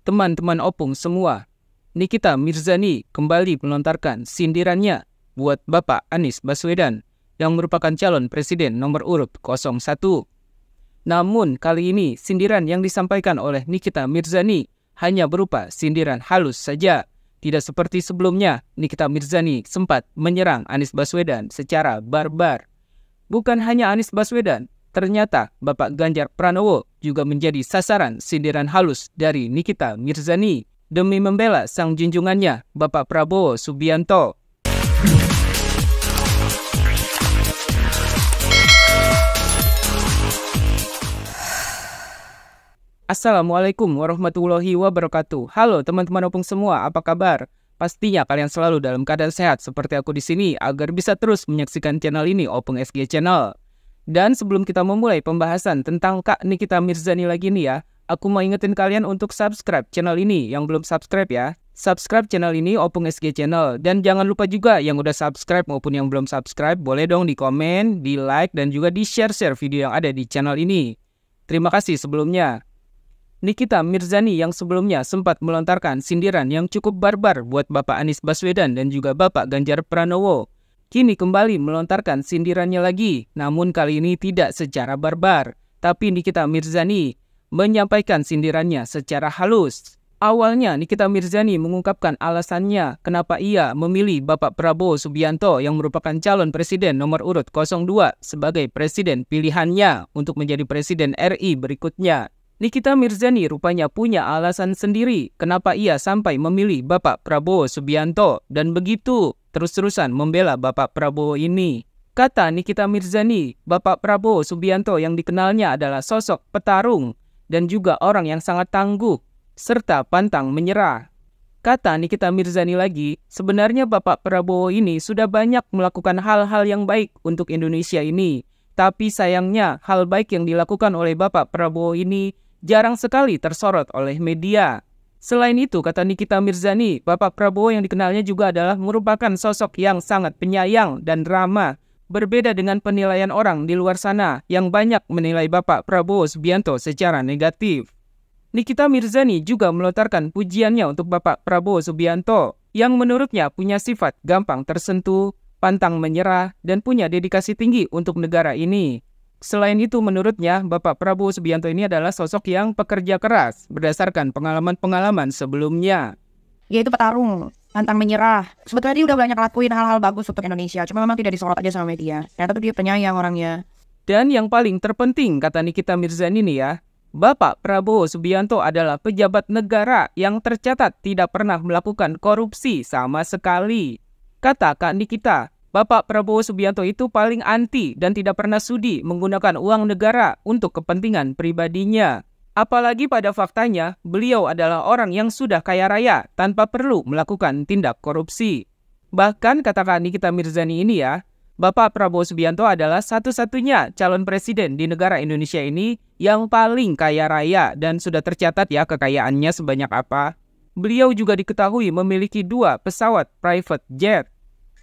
Teman-teman opung semua, Nikita Mirzani kembali melontarkan sindirannya buat Bapak Anies Baswedan yang merupakan calon presiden nomor urut 01. Namun kali ini sindiran yang disampaikan oleh Nikita Mirzani hanya berupa sindiran halus saja. Tidak seperti sebelumnya, Nikita Mirzani sempat menyerang Anies Baswedan secara barbar. Bukan hanya Anies Baswedan, ternyata Bapak Ganjar Pranowo juga menjadi sasaran sindiran halus dari Nikita Mirzani demi membela sang junjungannya, Bapak Prabowo Subianto. Assalamualaikum warahmatullahi wabarakatuh. Halo teman-teman opung semua, apa kabar? Pastinya kalian selalu dalam keadaan sehat seperti aku di sini agar bisa terus menyaksikan channel ini, Opung SG Channel. Dan sebelum kita memulai pembahasan tentang Kak Nikita Mirzani lagi nih ya, aku mau ingetin kalian untuk subscribe channel ini yang belum subscribe ya. Subscribe channel ini, Opung SG Channel. Dan jangan lupa juga yang udah subscribe maupun yang belum subscribe, boleh dong di komen, di like, dan juga di share-share video yang ada di channel ini. Terima kasih sebelumnya. Nikita Mirzani yang sebelumnya sempat melontarkan sindiran yang cukup barbar buat Bapak Anies Baswedan dan juga Bapak Ganjar Pranowo. Kini kembali melontarkan sindirannya lagi, namun kali ini tidak secara barbar. Tapi Nikita Mirzani menyampaikan sindirannya secara halus. Awalnya Nikita Mirzani mengungkapkan alasannya kenapa ia memilih Bapak Prabowo Subianto yang merupakan calon presiden nomor urut 02 sebagai presiden pilihannya untuk menjadi presiden RI berikutnya. Nikita Mirzani rupanya punya alasan sendiri kenapa ia sampai memilih Bapak Prabowo Subianto dan begitu terus-terusan membela Bapak Prabowo ini. Kata Nikita Mirzani, Bapak Prabowo Subianto yang dikenalnya adalah sosok petarung dan juga orang yang sangat tangguh serta pantang menyerah. Kata Nikita Mirzani lagi, sebenarnya Bapak Prabowo ini sudah banyak melakukan hal-hal yang baik untuk Indonesia ini. Tapi sayangnya hal baik yang dilakukan oleh Bapak Prabowo ini jarang sekali tersorot oleh media. Selain itu, kata Nikita Mirzani, Bapak Prabowo yang dikenalnya juga adalah merupakan sosok yang sangat penyayang dan ramah. Berbeda dengan penilaian orang di luar sana yang banyak menilai Bapak Prabowo Subianto secara negatif. Nikita Mirzani juga melontarkan pujiannya untuk Bapak Prabowo Subianto yang menurutnya punya sifat gampang tersentuh, pantang menyerah, dan punya dedikasi tinggi untuk negara ini. Selain itu, menurutnya, Bapak Prabowo Subianto ini adalah sosok yang pekerja keras berdasarkan pengalaman-pengalaman sebelumnya. Yaitu petarung, pantang menyerah. Sebetulnya dia udah banyak lakuin hal-hal bagus untuk Indonesia, cuma memang tidak disorot aja sama media. Ternyata tuh dia penyayang orangnya. Dan yang paling terpenting, kata Nikita Mirzani nih ya, Bapak Prabowo Subianto adalah pejabat negara yang tercatat tidak pernah melakukan korupsi sama sekali. Kata Kak Nikita, Bapak Prabowo Subianto itu paling anti dan tidak pernah sudi menggunakan uang negara untuk kepentingan pribadinya. Apalagi pada faktanya, beliau adalah orang yang sudah kaya raya tanpa perlu melakukan tindak korupsi. Bahkan kata Kak Nikita Mirzani ini ya, Bapak Prabowo Subianto adalah satu-satunya calon presiden di negara Indonesia ini yang paling kaya raya dan sudah tercatat ya kekayaannya sebanyak apa. Beliau juga diketahui memiliki 2 pesawat private jet.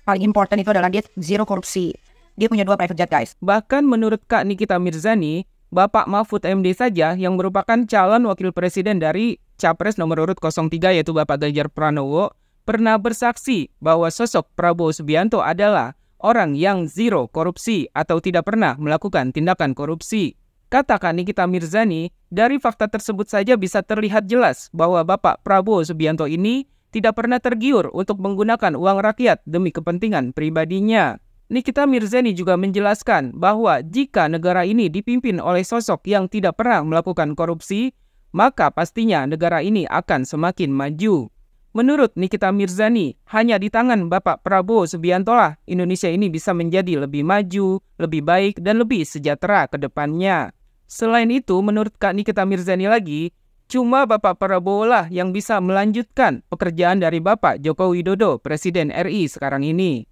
Paling important itu adalah dia zero korupsi. Dia punya 2 private jet, guys. Bahkan menurut Kak Nikita Mirzani, Bapak Mahfud MD saja yang merupakan calon wakil presiden dari Capres nomor urut 03 yaitu Bapak Ganjar Pranowo pernah bersaksi bahwa sosok Prabowo Subianto adalah orang yang zero korupsi atau tidak pernah melakukan tindakan korupsi. Kata Kak Nikita Mirzani, dari fakta tersebut saja bisa terlihat jelas bahwa Bapak Prabowo Subianto ini tidak pernah tergiur untuk menggunakan uang rakyat demi kepentingan pribadinya. Nikita Mirzani juga menjelaskan bahwa jika negara ini dipimpin oleh sosok yang tidak pernah melakukan korupsi, maka pastinya negara ini akan semakin maju. Menurut Nikita Mirzani, hanya di tangan Bapak Prabowo Subianto lah Indonesia ini bisa menjadi lebih maju, lebih baik, dan lebih sejahtera ke depannya. Selain itu, menurut Kak Nikita Mirzani lagi, cuma Bapak Prabowo lah yang bisa melanjutkan pekerjaan dari Bapak Joko Widodo, Presiden RI sekarang ini.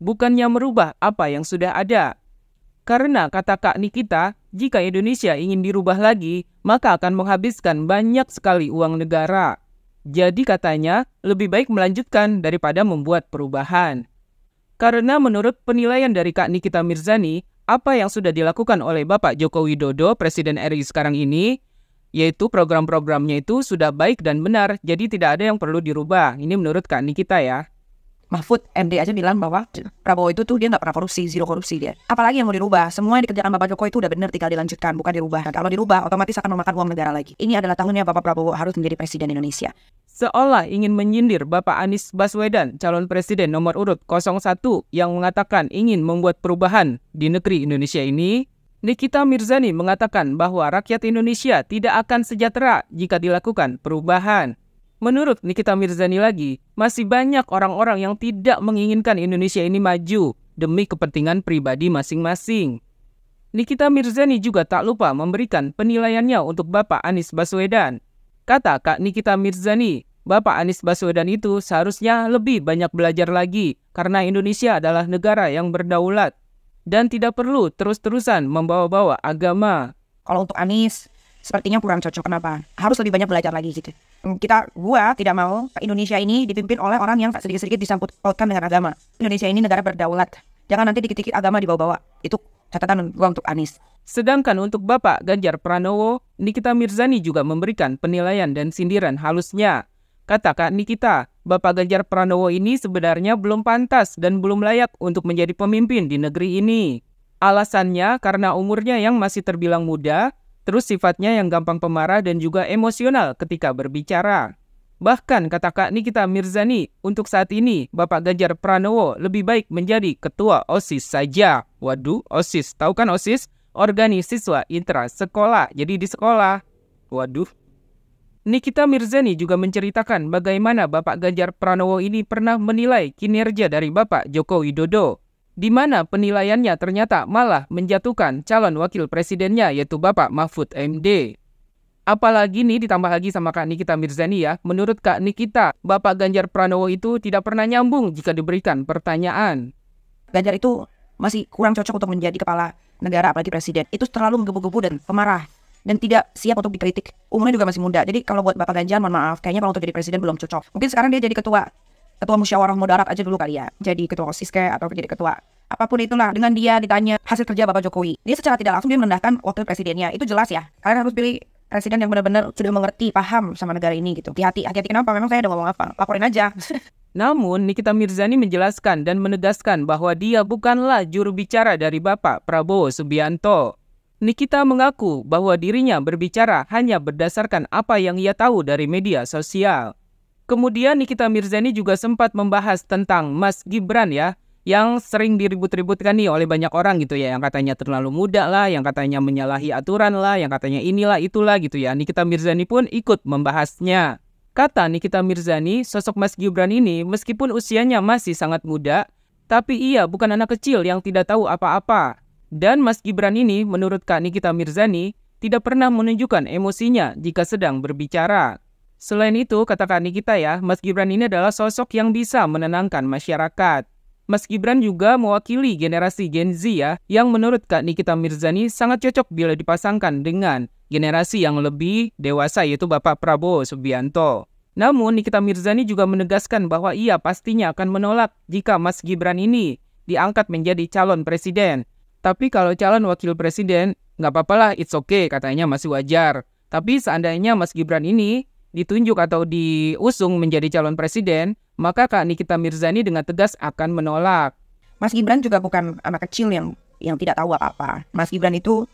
Bukannya merubah apa yang sudah ada. Karena kata Kak Nikita, jika Indonesia ingin dirubah lagi, maka akan menghabiskan banyak sekali uang negara. Jadi katanya, lebih baik melanjutkan daripada membuat perubahan. Karena menurut penilaian dari Kak Nikita Mirzani, apa yang sudah dilakukan oleh Bapak Joko Widodo, Presiden RI sekarang ini, yaitu program-programnya itu sudah baik dan benar, jadi tidak ada yang perlu dirubah. Ini menurut Kak Nikita ya. Mahfud MD aja bilang bahwa Prabowo itu tuh dia nggak pernah korupsi, zero korupsi dia. Apalagi yang mau dirubah? Semua yang dikerjakan Bapak Jokowi itu udah benar, tinggal dilanjutkan, bukan dirubah. Nah, kalau dirubah, otomatis akan memakan uang negara lagi. Ini adalah tahunnya Bapak Prabowo harus menjadi presiden Indonesia. Seolah ingin menyindir Bapak Anies Baswedan, calon presiden nomor urut 01 yang mengatakan ingin membuat perubahan di negeri Indonesia ini, Nikita Mirzani mengatakan bahwa rakyat Indonesia tidak akan sejahtera jika dilakukan perubahan. Menurut Nikita Mirzani lagi, masih banyak orang-orang yang tidak menginginkan Indonesia ini maju demi kepentingan pribadi masing-masing. Nikita Mirzani juga tak lupa memberikan penilaiannya untuk Bapak Anies Baswedan. Kata Kak Nikita Mirzani, Bapak Anies Baswedan itu seharusnya lebih banyak belajar lagi karena Indonesia adalah negara yang berdaulat dan tidak perlu terus-terusan membawa-bawa agama. Kalau untuk Anies, sepertinya kurang cocok. Kenapa? Harus lebih banyak belajar lagi gitu. Gua tidak mau Indonesia ini dipimpin oleh orang yang sedikit-sedikit disangkut pautkan dengan agama. Indonesia ini negara berdaulat. Jangan nanti dikit-dikit agama dibawa-bawa. Itu catatan gua untuk Anies. Sedangkan untuk Bapak Ganjar Pranowo, Nikita Mirzani juga memberikan penilaian dan sindiran halusnya. Kata Kak Nikita, Bapak Ganjar Pranowo ini sebenarnya belum pantas dan belum layak untuk menjadi pemimpin di negeri ini. Alasannya karena umurnya yang masih terbilang muda, terus sifatnya yang gampang pemarah dan juga emosional ketika berbicara. Bahkan kata Kak Nikita Mirzani, untuk saat ini Bapak Ganjar Pranowo lebih baik menjadi ketua OSIS saja. Waduh, OSIS, tahu kan OSIS? Organisasi Siswa Intra Sekolah, jadi di sekolah. Waduh. Nikita Mirzani juga menceritakan bagaimana Bapak Ganjar Pranowo ini pernah menilai kinerja dari Bapak Joko Widodo, di mana penilaiannya ternyata malah menjatuhkan calon wakil presidennya yaitu Bapak Mahfud MD. Apalagi nih ditambah lagi sama Kak Nikita Mirzani ya, menurut Kak Nikita, Bapak Ganjar Pranowo itu tidak pernah nyambung jika diberikan pertanyaan. Ganjar itu masih kurang cocok untuk menjadi kepala negara, apalagi presiden. Itu terlalu menggebu-gebu dan pemarah, dan tidak siap untuk dikritik. Umurnya juga masih muda, jadi kalau buat Bapak Ganjar, mohon maaf, kayaknya kalau untuk jadi presiden belum cocok. Mungkin sekarang dia jadi ketua musyawarah mudarat aja dulu kali ya, jadi ketua OSIS kayak atau jadi ketua apapun itulah. Dengan dia ditanya hasil kerja Bapak Jokowi, dia secara tidak langsung dia merendahkan wakil presidennya. Itu jelas ya, kalian harus pilih presiden yang benar-benar sudah mengerti, paham sama negara ini gitu. Hati-hati kenapa? Memang saya udah ngomong apa? Laporin aja. Namun Nikita Mirzani menjelaskan dan menegaskan bahwa dia bukanlah juru bicara dari Bapak Prabowo Subianto. Nikita mengaku bahwa dirinya berbicara hanya berdasarkan apa yang ia tahu dari media sosial. Kemudian Nikita Mirzani juga sempat membahas tentang Mas Gibran ya, yang sering diribut-ributkan nih oleh banyak orang gitu ya, yang katanya terlalu muda lah, yang katanya menyalahi aturan lah, yang katanya inilah itulah gitu ya. Nikita Mirzani pun ikut membahasnya. Kata Nikita Mirzani, sosok Mas Gibran ini meskipun usianya masih sangat muda, tapi ia bukan anak kecil yang tidak tahu apa-apa. Dan Mas Gibran ini menurut Kak Nikita Mirzani tidak pernah menunjukkan emosinya jika sedang berbicara. Selain itu, kata Kak Nikita ya, Mas Gibran ini adalah sosok yang bisa menenangkan masyarakat. Mas Gibran juga mewakili generasi Gen Z ya, yang menurut Kak Nikita Mirzani sangat cocok bila dipasangkan dengan generasi yang lebih dewasa yaitu Bapak Prabowo Subianto. Namun Nikita Mirzani juga menegaskan bahwa ia pastinya akan menolak jika Mas Gibran ini diangkat menjadi calon presiden. Tapi kalau calon wakil presiden, nggak apa-apa lah, it's okay, katanya masih wajar. Tapi seandainya Mas Gibran ini ditunjuk atau diusung menjadi calon presiden, maka Kak Nikita Mirzani dengan tegas akan menolak. Mas Gibran juga bukan anak kecil yang tidak tahu apa-apa. Mas Gibran itu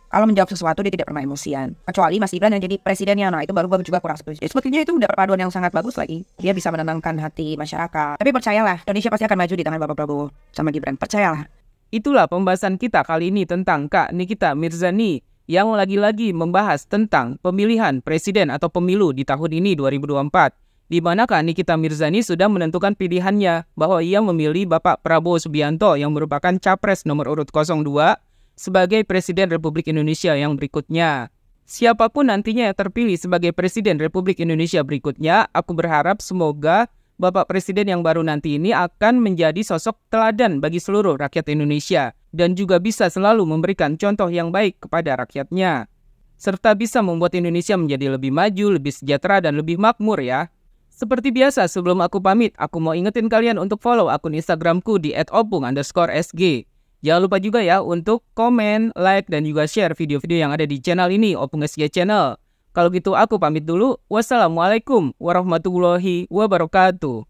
kalau menjawab sesuatu dia tidak pernah emosian. Kecuali Mas Gibran yang jadi presidennya, nah itu baru juga kurang setuju. Sepertinya itu udah perpaduan yang sangat bagus lagi. Dia bisa menenangkan hati masyarakat. Tapi percayalah, Indonesia pasti akan maju di tangan Bapak Prabowo sama Gibran. Percayalah. Itulah pembahasan kita kali ini tentang Kak Nikita Mirzani yang lagi-lagi membahas tentang pemilihan presiden atau pemilu di tahun ini 2024. Di mana Kak Nikita Mirzani sudah menentukan pilihannya bahwa ia memilih Bapak Prabowo Subianto yang merupakan capres nomor urut 02 sebagai Presiden Republik Indonesia yang berikutnya. Siapapun nantinya yang terpilih sebagai Presiden Republik Indonesia berikutnya, aku berharap semoga Bapak Presiden yang baru nanti ini akan menjadi sosok teladan bagi seluruh rakyat Indonesia dan juga bisa selalu memberikan contoh yang baik kepada rakyatnya, serta bisa membuat Indonesia menjadi lebih maju, lebih sejahtera, dan lebih makmur ya. Seperti biasa, sebelum aku pamit, aku mau ingetin kalian untuk follow akun Instagramku di @opung_sg. Jangan lupa juga ya untuk komen, like, dan juga share video-video yang ada di channel ini, Opung SG Channel. Kalau gitu aku pamit dulu. Wassalamualaikum warahmatullahi wabarakatuh.